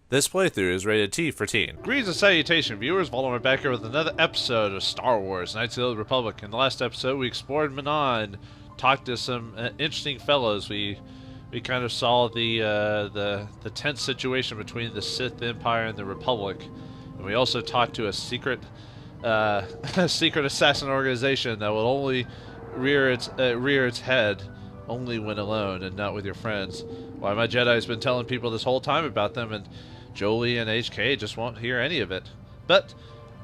This playthrough is rated T for teen. Greetings and salutation, viewers. Vauldemare back here with another episode of Star Wars: Knights of the Old Republic. In the last episode, we explored Manaan, talked to some interesting fellows. We kind of saw the tense situation between the Sith Empire and the Republic, and we also talked to a secret secret assassin organization that will only rear its head only when alone and not with your friends. Why, my Jedi's been telling people this whole time about them, and Jolie and HK just won't hear any of it. But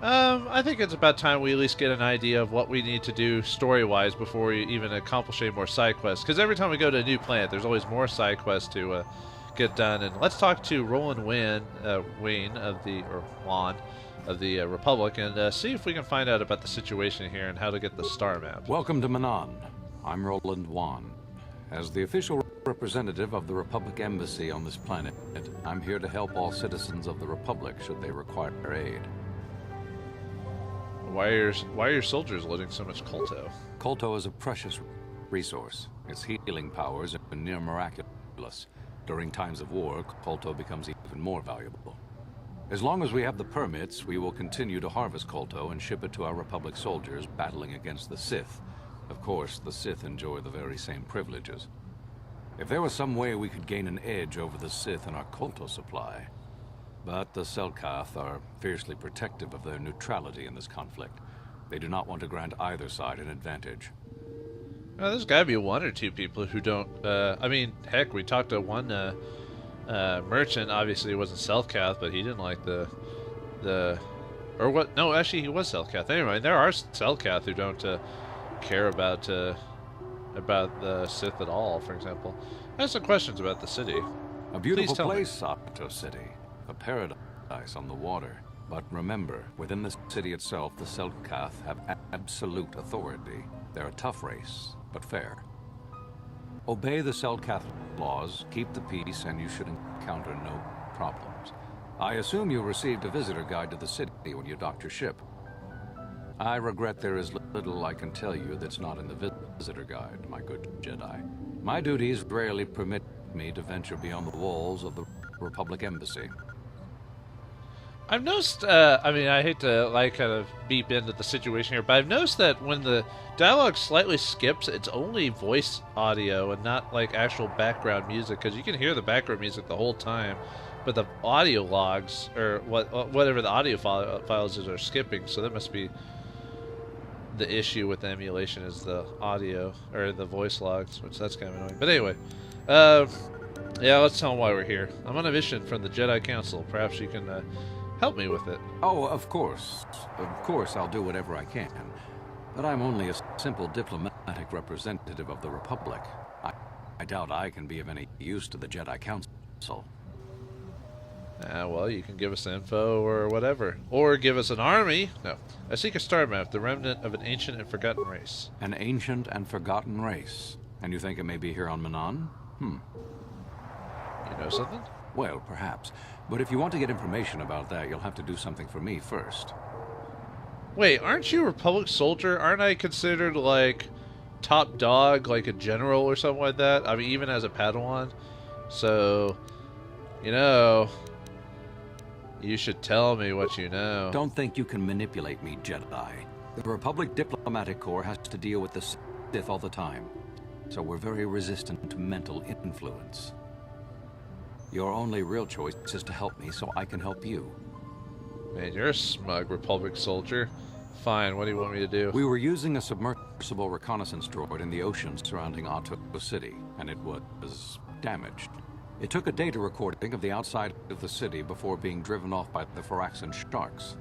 I think it's about time we at least get an idea of what we need to do story-wise before we even accomplish any more side quests. Because every time we go to a new planet, there's always more side quests to get done. And let's talk to Roland Wayne of the Juan of the Republic and see if we can find out about the situation here and how to get the star map. Welcome to Manaan. I'm Roland Wan. As the official representative of the Republic Embassy on this planet, I'm here to help all citizens of the Republic should they require aid. Why are your soldiers loading so much KotOR? KotOR is a precious resource. Its healing powers are near miraculous. During times of war, KotOR becomes even more valuable. As long as we have the permits, we will continue to harvest KotOR and ship it to our Republic soldiers battling against the Sith. Of course, the Sith enjoy the very same privileges. If there was some way we could gain an edge over the Sith in our KotOR supply. But the Selkath are fiercely protective of their neutrality in this conflict. They do not want to grant either side an advantage. There's got to be one or two people who don't... I mean, heck, we talked to one merchant. Obviously, it wasn't Selkath, but he didn't like the... Or what? No, actually, he was Selkath. Anyway, there are Selkath who don't... care about the Sith at all, for example. I have some questions about the city. A beautiful place, Octo City. A paradise on the water. But remember, within the city itself, the Selkath have absolute authority. They're a tough race, but fair. Obey the Selkath laws, keep the peace, and you should encounter no problems. I assume you received a visitor guide to the city when you docked your ship. I regret there is little I can tell you that's not in the visitor guide, my good Jedi. My duties rarely permit me to venture beyond the walls of the Republic Embassy. I've noticed, I mean, I hate to, kind of beep into the situation here, but I've noticed that when the dialogue slightly skips, it's only voice audio and not, actual background music, because you can hear the background music the whole time, but the audio logs, or whatever the audio files are skipping, so that must be... the issue with the emulation is the audio, or the voice logs, which that's kind of annoying. But anyway, yeah, let's tell them why we're here. I'm on a mission from the Jedi Council. Perhaps you can help me with it. Oh, of course. Of course, I'll do whatever I can. But I'm only a simple diplomatic representative of the Republic. I doubt I can be of any use to the Jedi Council. Well, you can give us info or whatever. Or give us an army. No. I seek a star map, the remnant of an ancient and forgotten race. An ancient and forgotten race. And you think it may be here on Manaan? You know something? Well, perhaps. But if you want to get information about that, you'll have to do something for me first. Wait, aren't you a Republic soldier? Aren't I considered, top dog, like a general or something like that? I mean, even as a Padawan? So, you should tell me what you know. Don't think you can manipulate me, Jedi. The Republic Diplomatic Corps has to deal with the Sith all the time, so we're very resistant to mental influence. Your only real choice is to help me so I can help you. Man, you're a smug Republic soldier. Fine, what do you want me to do? We were using a submersible reconnaissance droid in the ocean surrounding Otto City, and it was damaged. It took a data recording of the outside of the city before being driven off by the Phyraxan sharks.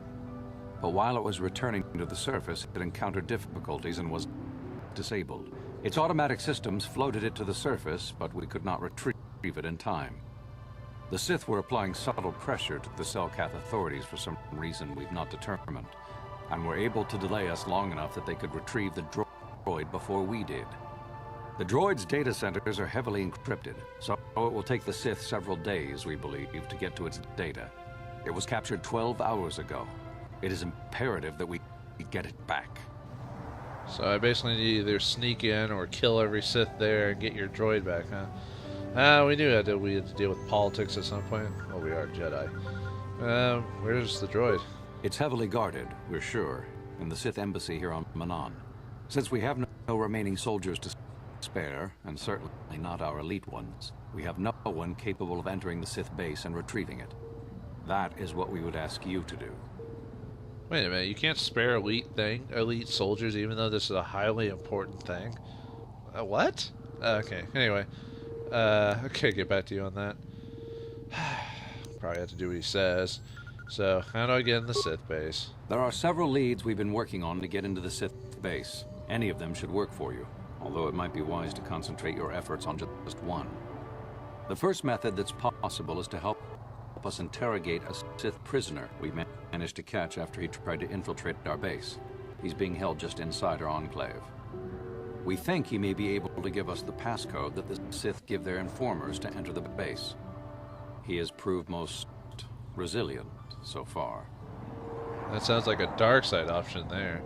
But while it was returning to the surface, it encountered difficulties and was disabled. Its automatic systems floated it to the surface, but we could not retrieve it in time. The Sith were applying subtle pressure to the Selkath authorities for some reason we've not determined, and were able to delay us long enough that they could retrieve the droid before we did. The droid's data centers are heavily encrypted, so it will take the Sith several days, we believe, to get to its data. It was captured 12 hours ago. It is imperative that we get it back. So I basically need to either sneak in or kill every Sith there and get your droid back, huh? We knew that we had to deal with politics at some point. Well, we are Jedi. Where's the droid? It's heavily guarded, we're sure, in the Sith embassy here on Manaan. Since we have no remaining soldiers to spare, and certainly not our elite ones, we have no one capable of entering the Sith base and retrieving it. That is what we would ask you to do. Wait a minute, you can't spare elite soldiers even though this is a highly important thing? What? Okay, anyway. Okay, get back to you on that. Probably have to do what he says. So, how do I get in the Sith base? There are several leads we've been working on to get into the Sith base. Any of them should work for you, although it might be wise to concentrate your efforts on just one. The first method that's possible is to help us interrogate a Sith prisoner we managed to catch after he tried to infiltrate our base. He's being held just inside our enclave. We think he may be able to give us the passcode that the Sith give their informers to enter the base. He has proved most resilient so far. That sounds like a dark side option there.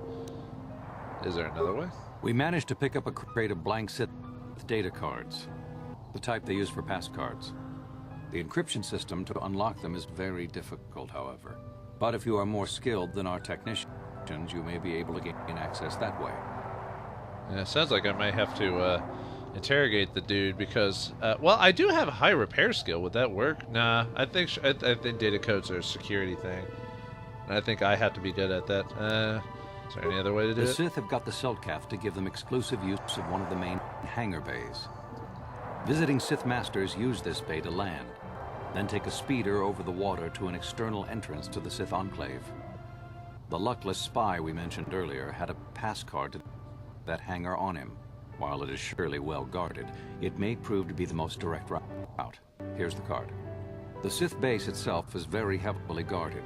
Is there another way? We managed to pick up a crate of blank Sith data cards, the type they use for pass cards. The encryption system to unlock them is very difficult, however. But if you are more skilled than our technicians, you may be able to gain access that way. Yeah, it sounds like I might have to interrogate the dude because, well, I do have a high repair skill. Would that work? Nah, I think data codes are a security thing. And I think I have to be good at that. Is there any other way to do it? The Sith have got the Selkath to give them exclusive use of one of the main hangar bays. Visiting Sith Masters use this bay to land, then take a speeder over the water to an external entrance to the Sith Enclave. The luckless spy we mentioned earlier had a pass card to that hangar on him. While it is surely well guarded, it may prove to be the most direct route. Here's the card. The Sith base itself is very heavily guarded.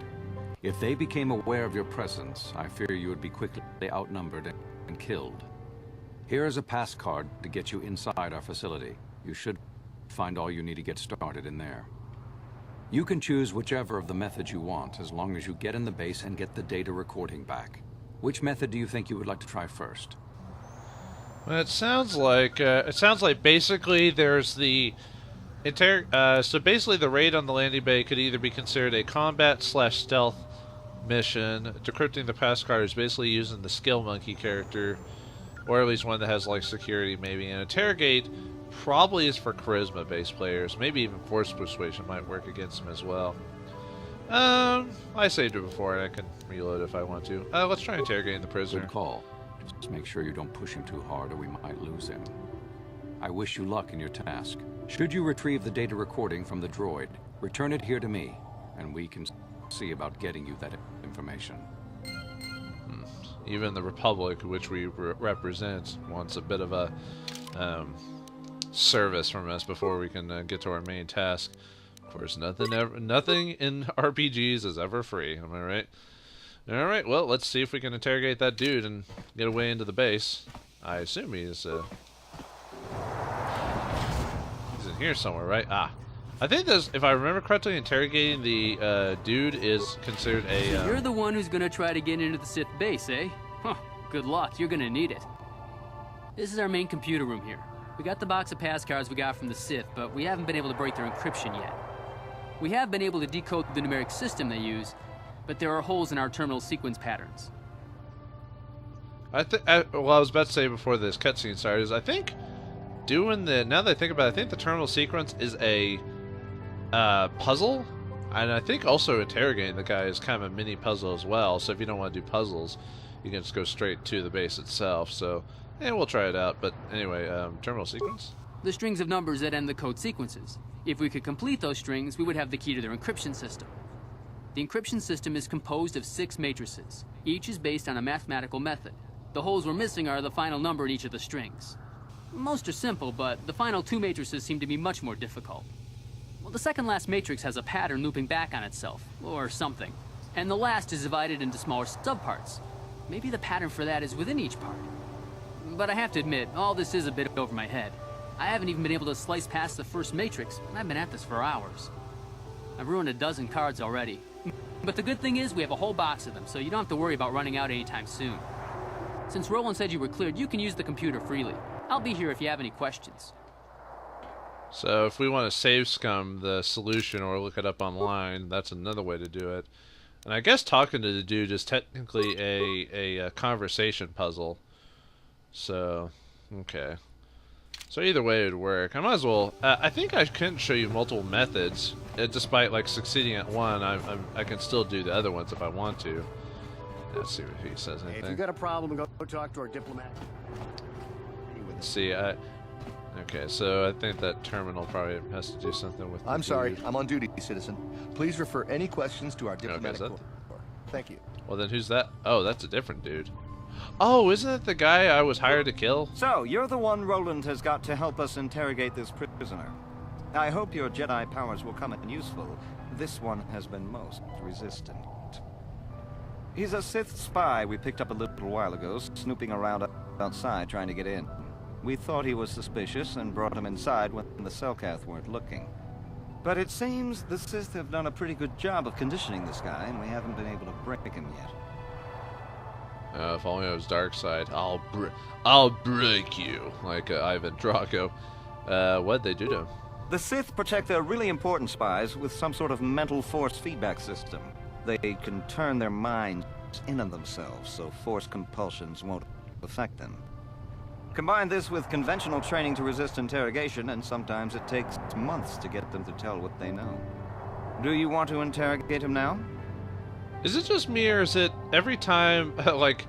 If they became aware of your presence, I fear you would be quickly outnumbered and killed. Here is a pass card to get you inside our facility. You should find all you need to get started in there. You can choose whichever of the methods you want, as long as you get in the base and get the data recording back. Which method do you think you would like to try first? Well, it sounds like basically there's the so basically the raid on the landing bay could either be considered a combat/stealth mission. Decrypting the pass card is basically using the skill monkey character, or at least one that has like security maybe. And interrogate probably is for charisma based players. Maybe even force persuasion might work against them as well. I saved it before and I can reload if I want to. Let's try interrogating the prisoner. Good call. Just make sure you don't push him too hard or we might lose him. I wish you luck in your task. Should you retrieve the data recording from the droid, return it here to me, and we can see about getting you that information. Even the Republic, which we represent, wants a bit of a service from us before we can get to our main task. Of course, nothing in RPGs is ever free. Am I right? All right. Well, let's see if we can interrogate that dude and get away into the base. I assume he's in here somewhere, right? Ah, I think there's, if I remember correctly, interrogating the dude is considered a. So you're the one who's gonna try to get into the Sith base, eh? Huh. Good luck. You're gonna need it. This is our main computer room here. We got the box of pass cards we got from the Sith, but we haven't been able to break their encryption yet. We have been able to decode the numeric system they use, but there are holes in our terminal sequence patterns. Well, I was about to say before this cutscene started, is I think doing the, now that I think about it, I think the terminal sequence is a puzzle, and I think also interrogating the guy is kind of a mini puzzle as well. So if you don't want to do puzzles, you can just go straight to the base itself. So, yeah, we'll try it out. But anyway, terminal sequence. The strings of numbers that end the code sequences. If we could complete those strings, we would have the key to their encryption system. The encryption system is composed of 6 matrices. Each is based on a mathematical method. The holes we're missing are the final number in each of the strings. Most are simple, but the final 2 matrices seem to be much more difficult. Well, the second last matrix has a pattern looping back on itself, or something. And the last is divided into smaller subparts. Maybe the pattern for that is within each part. But I have to admit, all this is a bit over my head. I haven't even been able to slice past the first matrix, and I've been at this for hours. I've ruined a dozen cards already. But the good thing is we have a whole box of them, so you don't have to worry about running out anytime soon. Since Roland said you were cleared, you can use the computer freely. I'll be here if you have any questions. So if we want to save scum the solution or look it up online, that's another way to do it. And I guess talking to the dude is technically a conversation puzzle. So, okay. So either way it would work. I might as well. I think I can show you multiple methods. Despite like succeeding at one, I can still do the other ones if I want to. Let's see if he says anything. If you got a problem, go talk to our diplomat. Let's see. Okay, so I think that terminal probably has to do something with. I'm sorry, I'm on duty, citizen. Please refer any questions to our diplomatic Okay, corps. Thank you. Well, then who's that? Oh, that's a different dude. Oh, isn't it the guy I was hired to kill? So, you're the one Roland has got to help us interrogate this prisoner. I hope your Jedi powers will come in useful. This one has been most resistant. He's a Sith spy we picked up a little while ago, snooping around outside trying to get in. We thought he was suspicious and brought him inside when the Selkath weren't looking. But it seems the Sith have done a pretty good job of conditioning this guy, and we haven't been able to break him yet. If only I was dark side. I'll break you, like Ivan Drago. What'd they do to him? The Sith protect their really important spies with some sort of mental force feedback system. They can turn their minds in on themselves, so force compulsions won't affect them. Combine this with conventional training to resist interrogation, and sometimes it takes months to get them to tell what they know. Do you want to interrogate him now? Is it just me, or is it every time, like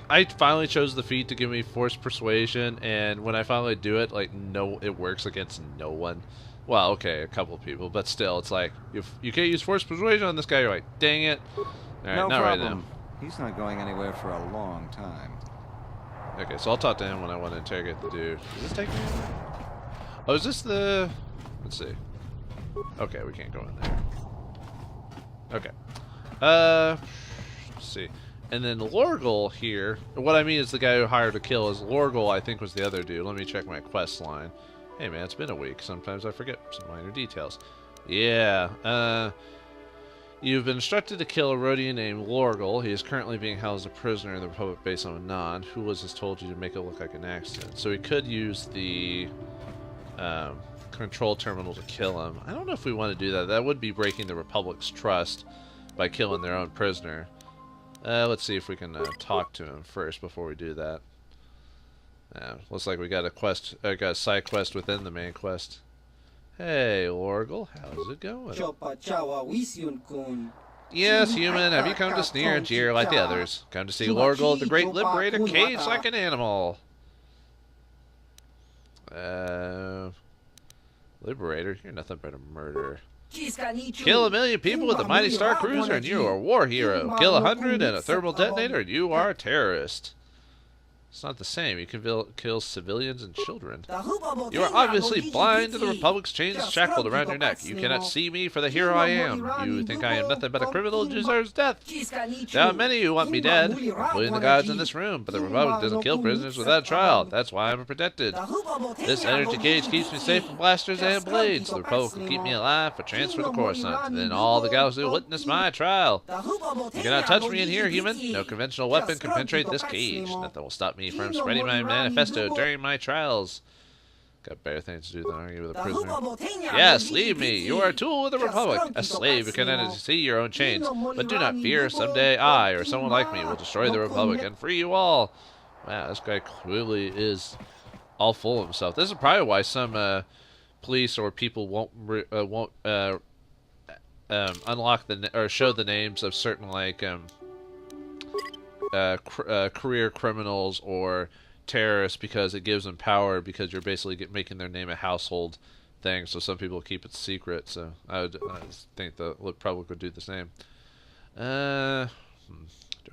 I finally chose the feat to give me forced persuasion, and when I finally do it, like, no, it works against no one. Well, okay, a couple of people, but still, it's like, if you can't use forced persuasion on this guy, you're like, dang it. Alright, No not problem. right now. He's not going anywhere for a long time. Okay, so I'll talk to him when I want to interrogate the dude. Is this taking me anywhere? Oh, is this the... Let's see. Okay, we can't go in there. Okay. Let's see. And then Lorgal here, what I mean is the guy who hired to kill is Lorgal, I think was the other dude. Let me check my quest line. Hey man, it's been a week. Sometimes I forget some minor details. Yeah, you've been instructed to kill a Rhodian named Lorgal. He is currently being held as a prisoner in the Republic base on Manaan. Who has told you to make it look like an accident? So we could use the control terminal to kill him. I don't know if we want to do that. That would be breaking the Republic's trust by killing their own prisoner. Let's see if we can talk to him first before we do that. Looks like we got a quest, got a side quest within the main quest. Hey, Lorgal, how's it going? Yes, human, have you come to sneer and jeer like the others? Come to see Lorgal, the great liberator, caged like an animal. Liberator? You're nothing but a murderer. Kill 1,000,000 people with a mighty star cruiser and you are a war hero. Kill 100 and a thermal detonator and you are a terrorist. It's not the same. You can kill civilians and children. You are obviously blind to the Republic's chains shackled around your neck. You cannot see me for the hero I am. You think I am nothing but a criminal who deserves death. There are many who want me dead, including the guards in this room, but the Republic doesn't kill prisoners without a trial. That's why I'm protected. This energy cage keeps me safe from blasters and blades. The Republic will keep me alive for transfer to Coruscant. Then all the galaxy will witness my trial. You cannot touch me in here, human. No conventional weapon can penetrate this cage. Nothing will stop me from spreading my manifesto during my trials. Got better things to do than argue with a prisoner. Yes, leave me. You are a tool of the Republic, a slave who cannot see your own chains. But do not fear, someday I, or someone like me, will destroy the Republic and free you all. Wow, this guy clearly is all full of himself. This is probably why some police or people won't unlock or show the names of certain, like, career criminals or terrorists, because it gives them power, because you're basically making their name a household thing, so some people keep it secret. So I think the Republic would do the same. Do I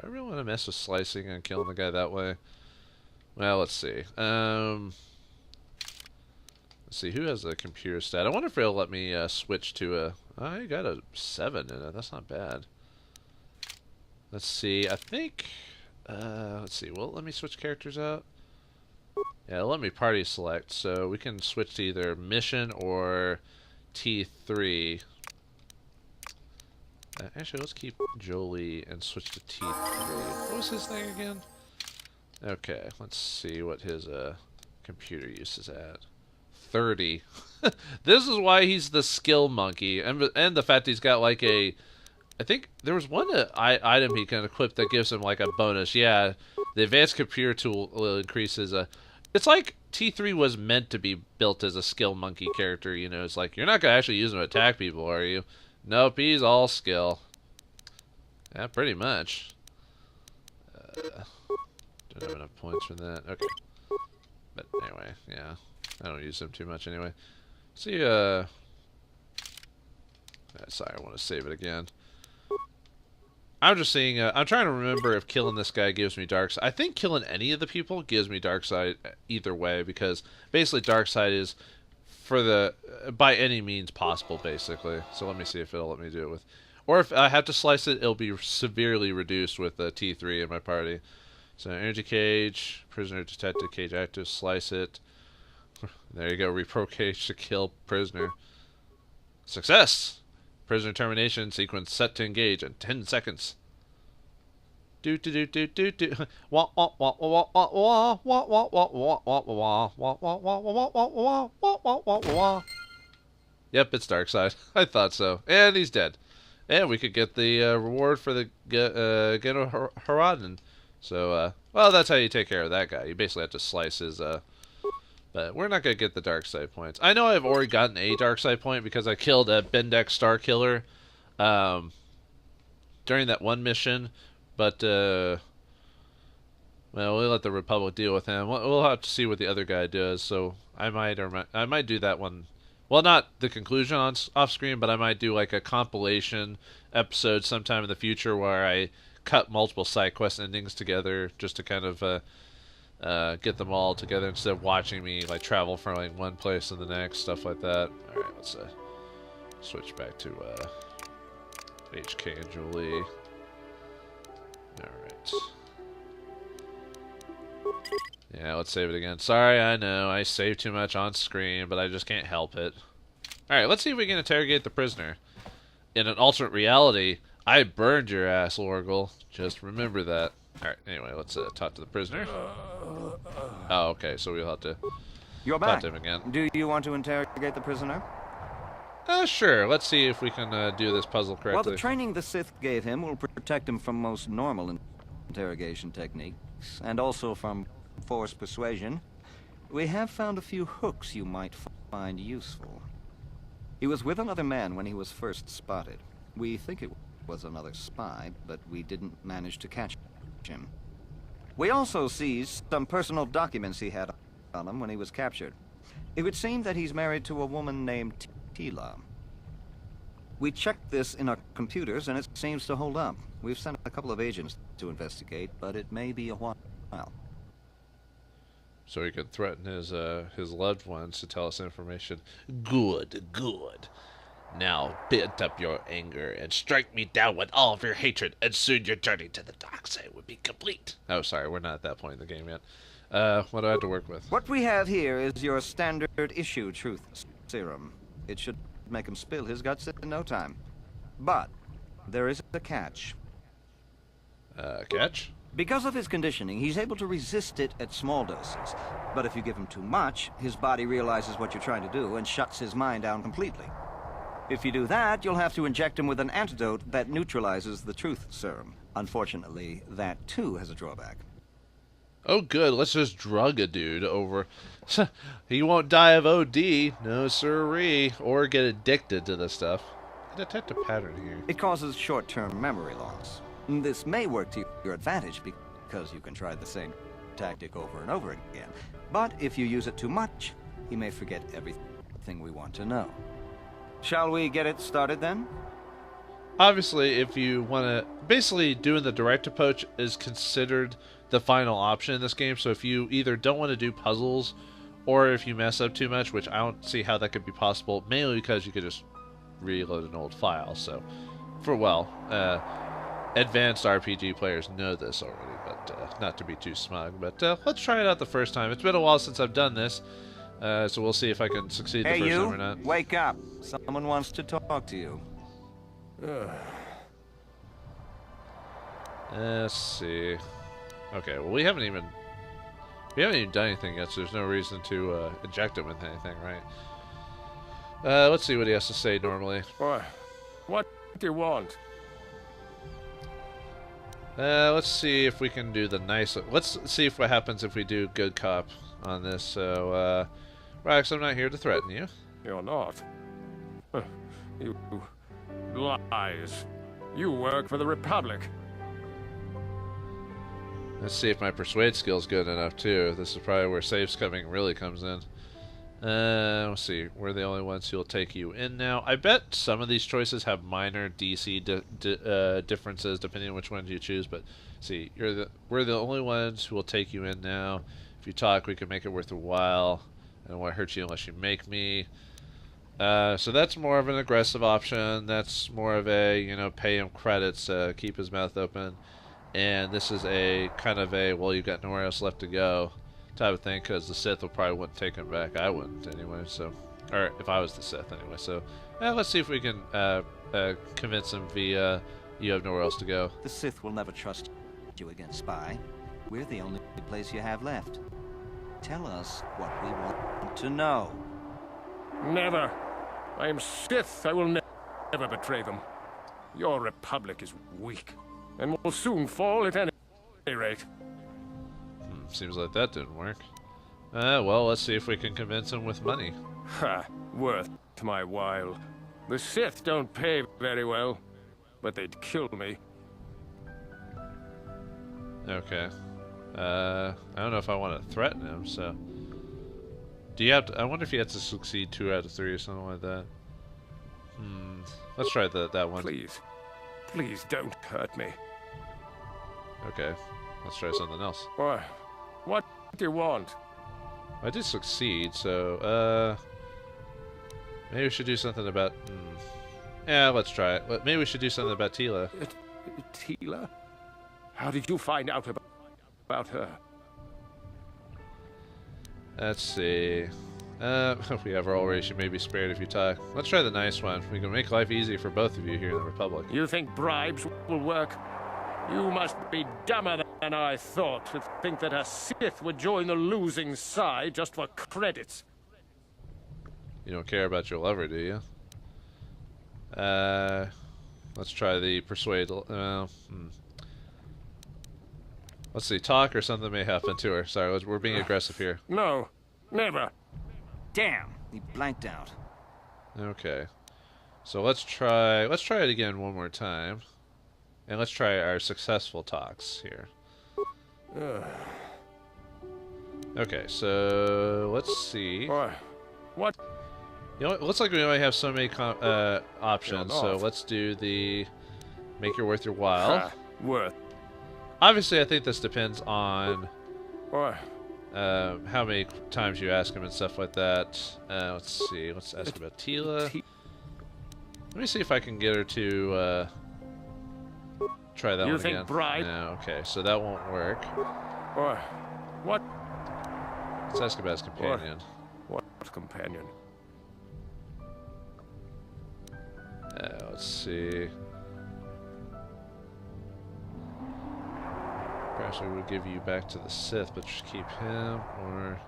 really want to mess with slicing and killing the guy that way? Well, let's see. Let's see, who has a computer stat? I wonder if it'll let me switch to a... Oh, you got a 7 in it. That's not bad. Let's see, I think... let's see, well, let me switch characters out. Yeah, let me party select, so we can switch to either mission or T3. Actually, let's keep Jolie and switch to T3. What was his thing again? Okay, let's see what his computer use is at. 30. This is why he's the skill monkey, and the fact he's got like a, I think there was one item he can equip that gives him like a bonus. Yeah, the advanced computer tool increases a. It's like T3 was meant to be built as a skill monkey character. You know, it's like you're not gonna actually use him to attack people, are you? Nope, he's all skill. Yeah, pretty much. Don't have enough points for that. Okay. But anyway, yeah. I don't use him too much anyway. See, sorry, I want to save it again. I'm just seeing, I'm trying to remember if killing this guy gives me dark side. I think killing any of the people gives me dark side either way, because basically dark side is for the, by any means possible, basically. So let me see if it'll let me do it with, or if I have to slice it, it'll be severely reduced with T3 in my party. So energy cage, prisoner detected, cage active, slice it. There you go, repro cage to kill prisoner. Success! Prisoner termination sequence set to engage in 10 seconds. Do do do do do do. Wah wah wah wah wah wah wah wah wah wah wah wah wah wah wah wah wah wah wah. Yep, it's Darkseid. I thought so. And he's dead. And we could get the reward for the Geno Haradin. So, well, that's how you take care of that guy. You basically have to slice his, but we're not going to get the dark side points. I know I've already gotten a dark side point because I killed a Bendek Star Killer, during that one mission, but, well, we'll let the Republic deal with him. We'll have to see what the other guy does, so I might do that one. Well, not the conclusion off screen, but I might do like a compilation episode sometime in the future where I cut multiple side quest endings together just to kind of get them all together instead of watching me like travel from like one place to the next, stuff like that. All right, let's switch back to HK and Julie. All right. Yeah, let's save it again. Sorry, I know I saved too much on screen, but I just can't help it. All right, let's see if we can interrogate the prisoner. In an alternate reality, I burned your ass, Lorgle. Just remember that. Alright, anyway, let's talk to the prisoner. Oh, okay, so we'll have to talk to him again. Do you want to interrogate the prisoner? Sure. Let's see if we can do this puzzle correctly. Well, the training the Sith gave him will protect him from most normal interrogation techniques, and also from forced persuasion. We have found a few hooks you might find useful. He was with another man when he was first spotted. We think it was another spy, but we didn't manage to catch him. We also seized some personal documents he had on him when he was captured. It would seem that he's married to a woman named Tila. We checked this in our computers, and it seems to hold up. We've sent a couple of agents to investigate, but it may be a while. So he could threaten his loved ones to tell us information. Good, good. Now bid up your anger and strike me down with all of your hatred, and soon your journey to the dark side would be complete. Oh, sorry, we're not at that point in the game yet. What do I have to work with? What we have here is your standard issue truth serum. It should make him spill his guts in no time. But there is a catch. Catch? Because of his conditioning, he's able to resist it at small doses. But if you give him too much, his body realizes what you're trying to do and shuts his mind down completely. If you do that, you'll have to inject him with an antidote that neutralizes the truth serum. Unfortunately, that too has a drawback. Oh good, let's just drug a dude over. He won't die of OD, no sirree, or get addicted to the stuff. I detect a pattern here. It causes short-term memory loss. This may work to your advantage because you can try the same tactic over and over again. But if you use it too much, he may forget everything we want to know. Shall we get it started then? Obviously, if you want to... Basically, doing the direct approach is considered the final option in this game. So if you either don't want to do puzzles, or if you mess up too much, which I don't see how that could be possible, mainly because you could just reload an old file. So, advanced RPG players know this already, but not to be too smug. But let's try it out the first time. It's been a while since I've done this, so we'll see if I can succeed the first time or not. Hey, you! Wake up! Someone wants to talk to you. Let's see. Okay, well, we haven't even... We haven't even done anything yet, so there's no reason to inject him with anything, right? Let's see what he has to say normally. What do you want? Let's see if we can do the nice... Let's see if what happens if we do good cop on this. So, Rax, I'm not here to threaten you. You're not. You lies. You work for the Republic. Let's see if my persuade skill's good enough, too. This is probably where safe scumming really comes in. Let's see. We're the only ones who'll take you in now. I bet some of these choices have minor DC differences depending on which ones you choose, but see, we're the only ones who will take you in now. If you talk, we can make it worth your while. I don't want to hurt you unless you make me. So that's more of an aggressive option. That's more of a, you know, pay him credits, keep his mouth open. And this is a kind of a, well, you've got nowhere else left to go type of thing, because the Sith will probably wouldn't take him back. I wouldn't anyway, so, or if I was the Sith anyway. So let's see if we can convince him via you have nowhere else to go. The Sith will never trust you against spy. We're the only place you have left. Tell us what we want to know. Never. I am Sith. I will never betray them. Your Republic is weak, and will soon fall at any rate. Seems like that didn't work. Well, let's see if we can convince him with money. Ha! Worth my while. The Sith don't pay very well, but they'd kill me. Okay. I don't know if I want to threaten him, so... Do you have to... I wonder if you have to succeed 2 out of 3 or something like that. Let's try that one. Please don't hurt me. Okay. Let's try something else. What do you want? I did succeed, so, maybe we should do something about... Yeah, let's try it. Maybe we should do something about Tila. Tila? How did you find out about her? Let's see. If we have her already, she may be spared if you talk. Let's try the nice one. We can make life easy for both of you here in the Republic. You think bribes will work? You must be dumber than I thought to think that a Sith would join the losing side just for credits. You don't care about your lover, do you? Let's try the persuade. Let's see, talk or something may happen to her. Sorry, we're being aggressive here. No, never. Damn, he blanked out. Okay, so let's try it again one more time, and let's try our successful talks here. Okay, so let's see. What? You know, it looks like we only have so many options, so let's do the make it worth your while. Worth. Obviously, I think this depends on how many times you ask him and stuff like that. Let's see. Let's ask about Tila. Let me see if I can get her to try that one again. You think bribe? No, okay, so that won't work. What? Let's ask about his companion. What companion? Let's see. Perhaps we would give you back to the Sith, but just keep him, or...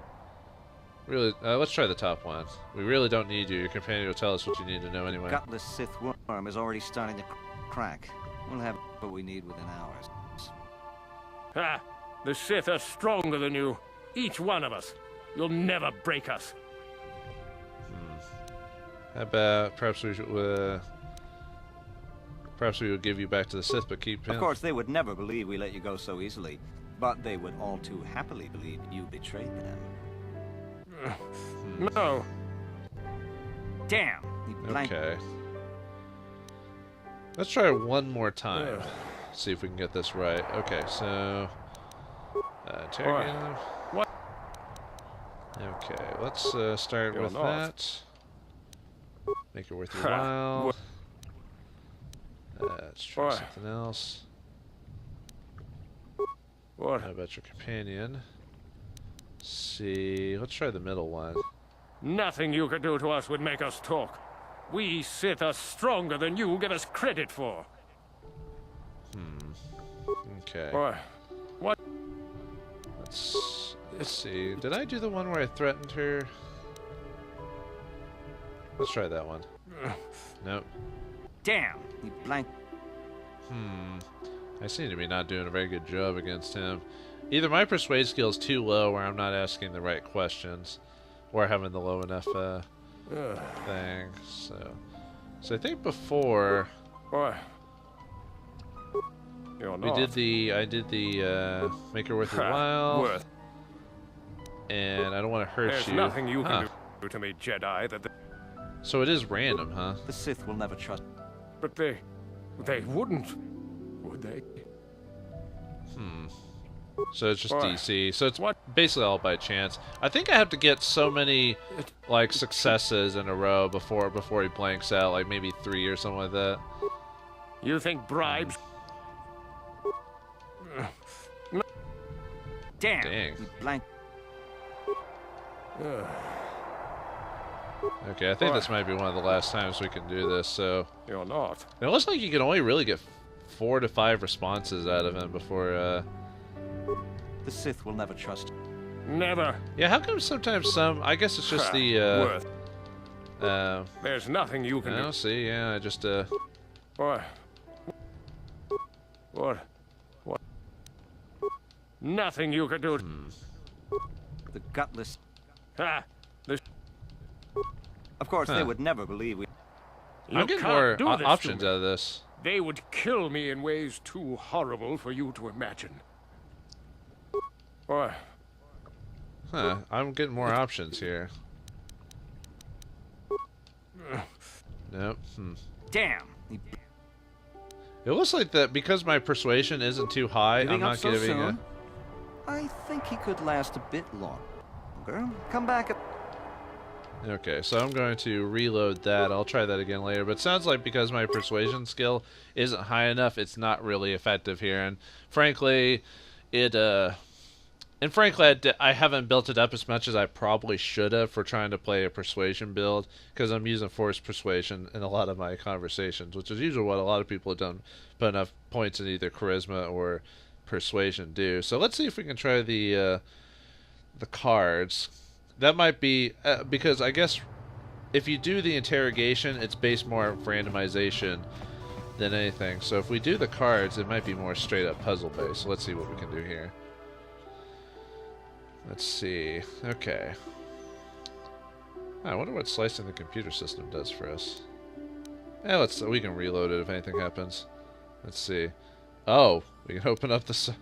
Really, let's try the top one. We really don't need you. Your companion will tell us what you need to know anyway. Gutless Sith worm is already starting to crack. We'll have what we need within hours. Ha! The Sith are stronger than you. Each one of us. You'll never break us. How about perhaps we should, perhaps we would give you back to the Sith, but keep him. Of course, they would never believe we let you go so easily, but they would all too happily believe you betrayed them. No. Damn. Okay. Let's try one more time. See if we can get this right. Okay, so interrogate him. What? Okay, let's start with that. Make it worth your while. Let's try something else. What? How about your companion? See, let's try the middle one. Nothing you could do to us would make us talk. We Sith are stronger than you give us credit for. Okay. What? Let's Let's see. Did I do the one where I threatened her? Let's try that one. Nope. Damn! You blank. I seem to be not doing a very good job against him. Either my persuade skill is too low, or I'm not asking the right questions, or having the low enough thing. So I think before Boy. You're not. I did the make her worth your while, Worth. and I don't want to hurt There's you. nothing you can do to me, Jedi, that... So it is random, huh? The Sith will never trust. But they wouldn't, would they? So it's just Boy. DC. So it's What? basically all by chance. I think I have to get so many like successes in a row before he blanks out, like maybe 3 or something like that. You think bribes... Damn! Dang. You blank. Okay, I think this might be one of the last times we can do this. So You're not. it looks like you can only really get 4 to 5 responses out of him before. The Sith will never trust. Never. Yeah, how come sometimes some? I guess it's just the. Worth. There's nothing you I can do. don't see. Yeah, I just. Boy. What? Nothing you can do. The gutless. Ah, this... Of course, they would never believe we. You I'm getting can't more do this to options me. out of this. They would kill me in ways too horrible for you to imagine. Boy. Huh? I'm getting more options here. Nope. Damn! You It looks like that because my persuasion isn't too high. I'm giving up not so giving soon? I think he could last a bit longer. Come back. Okay, so I'm going to reload that. I'll try that again later. But it sounds like because my persuasion skill isn't high enough, it's not really effective here. And frankly, I haven't built it up as much as I probably should have for trying to play a persuasion build, because I'm using forced persuasion in a lot of my conversations, which is usually what a lot of people have done, put enough points in either charisma or persuasion do. So let's see if we can try the cards. That might be because I guess if you do the interrogation, it's based more on randomization than anything. So if we do the cards, it might be more straight up puzzle based. So let's see what we can do here. Let's see. Okay. I wonder what slicing the computer system does for us. Yeah, we can reload it if anything happens. Let's see. Oh, we can open up the.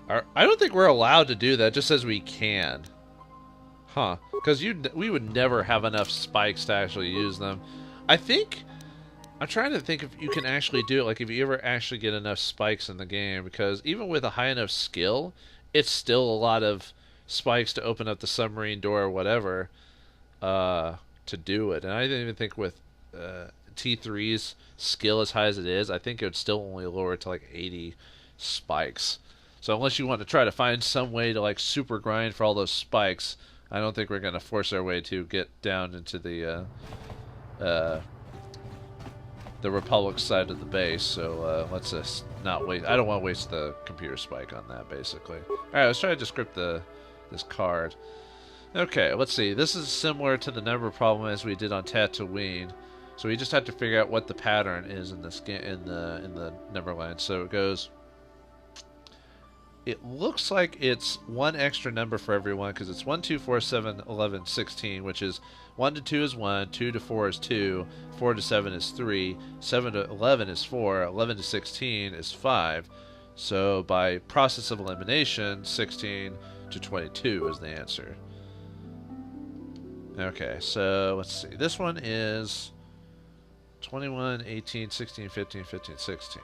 I don't think we're allowed to do that. It just says we can. Huh? Because we would never have enough spikes to actually use them. I'm trying to think if you can actually do it. Like if you ever actually get enough spikes in the game, because even with a high enough skill, it's still a lot of spikes to open up the submarine door or whatever to do it. And I didn't even think with T3's skill as high as it is, I think it would still only lower it to like 80 spikes. So unless you want to try to find some way to like super grind for all those spikes, I don't think we're going to force our way to get down into the Republic side of the base. So let's just not waste. I don't want to waste the computer spike on that, basically. All right, let's try to descript this card. Okay, let's see. This is similar to the number problem as we did on Tatooine. So we just have to figure out what the pattern is in this game, in the number line. So it goes. It looks like it's one extra number for everyone, because it's 1, 2, 4, 7, 11, 16, which is 1 to 2 is 1, 2 to 4 is 2, 4 to 7 is 3, 7 to 11 is 4, 11 to 16 is 5. So by process of elimination, 16 to 22 is the answer. Okay, so let's see. This one is 21, 18, 16, 15, 15, 16.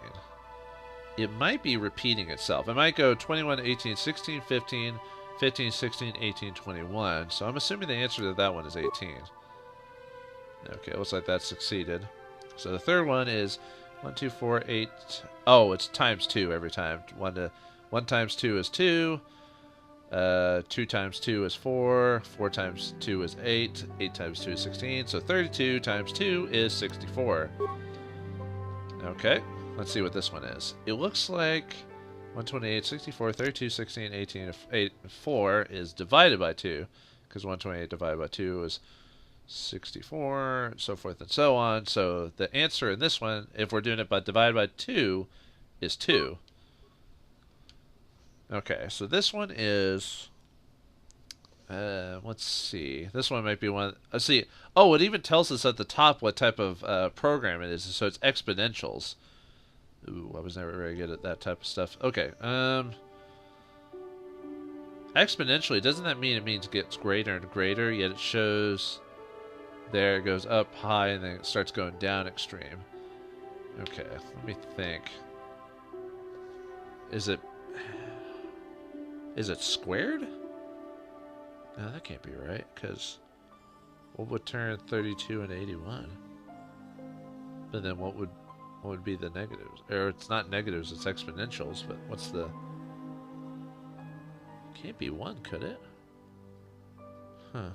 It might be repeating itself. It might go 21, 18, 16, 15, 15, 16, 18, 21. So I'm assuming the answer to that one is 18. Okay, looks like that succeeded. So the third one is 1, 2, 4, 8. Oh, it's times 2 every time. 1 times 2 is 2. 2 times 2 is 4. 4 times 2 is 8. 8 times 2 is 16. So 32 times 2 is 64. Okay. Let's see what this one is. It looks like 128, 64, 32, 16, 18, 8, 4 is divided by 2, because 128 divided by 2 is 64, so forth and so on. So the answer in this one, if we're doing it by divided by 2, is 2. Okay, so this one is... let's see. This one might be one... Let's see. Oh, it even tells us at the top what type of program it is. So it's exponentials. Ooh, I was never very good at that type of stuff. Okay. Exponentially, doesn't that mean it means it gets greater and greater? Yet it shows there it goes up high and then it starts going down extreme. Okay, let me think. Is it squared? No, that can't be right, because what would turn 32 into 81? But then what would be the negatives? Or it's not negatives, it's exponentials, but what's the... Can't be 1, could it? Huh.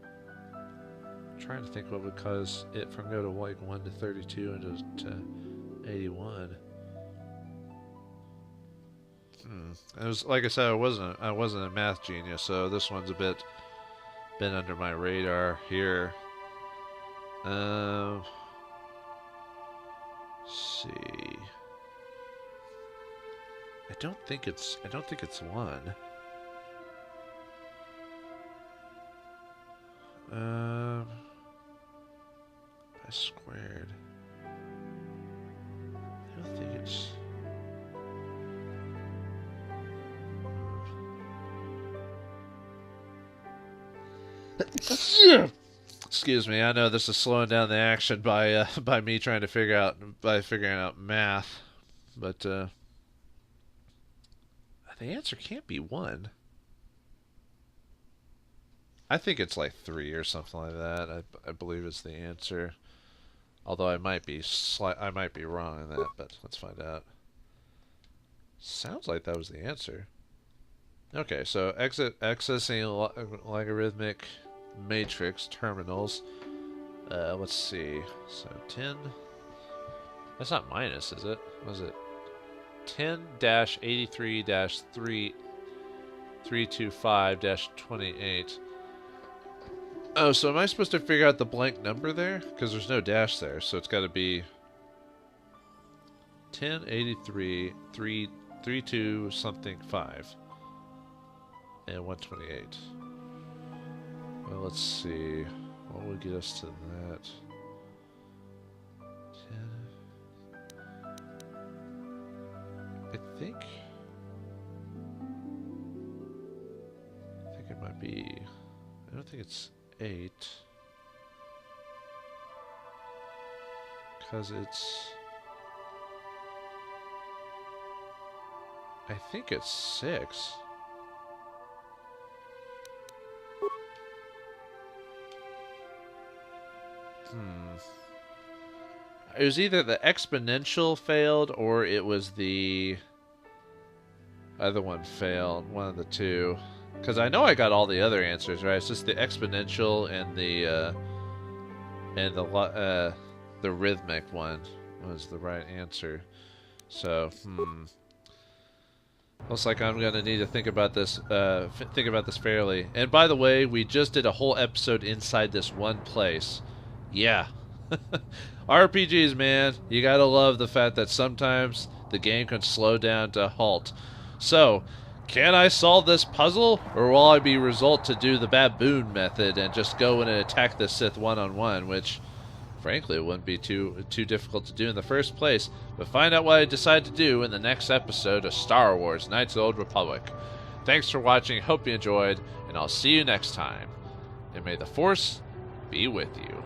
I'm trying to think what would cause it from go to like 1 to 32 and to 81. It was, like I said, I wasn't a math genius, so this one's a bit been under my radar here. Let's see. I don't think it's 1. By squared. I don't think it's... Excuse me, I know this is slowing down the action by me trying to figuring out math, but the answer can't be 1. I think it's like 3 or something like that. I believe it's the answer, although I might be wrong in that, but let's find out. Sounds like that was the answer. Okay, so accessing logarithmic matrix terminals. Let's see. So 10. That's not minus, is it? Was it 10-83-325-28? Oh, so am I supposed to figure out the blank number there? Because there's no dash there, so it's got to be 1083-332 something 5 and 128. Well, let's see. What would get us to that? 10. I think it might be... I don't think it's 8. Because it's... I think it's 6. It was either the exponential failed or it was the other one failed. One of the two. Because I know I got all the other answers right. It's just the exponential and the rhythmic one was the right answer. So looks like I'm gonna need to think about this fairly. And by the way, we just did a whole episode inside this one place. Yeah. RPGs, man, you gotta love the fact that sometimes the game can slow down to a halt. So, can I solve this puzzle, or will I be result to do the baboon method and just go in and attack the Sith one-on-one, which, frankly, it wouldn't be too difficult to do in the first place. But find out what I decide to do in the next episode of Star Wars: Knights of the Old Republic. Thanks for watching, hope you enjoyed, and I'll see you next time. And may the Force be with you.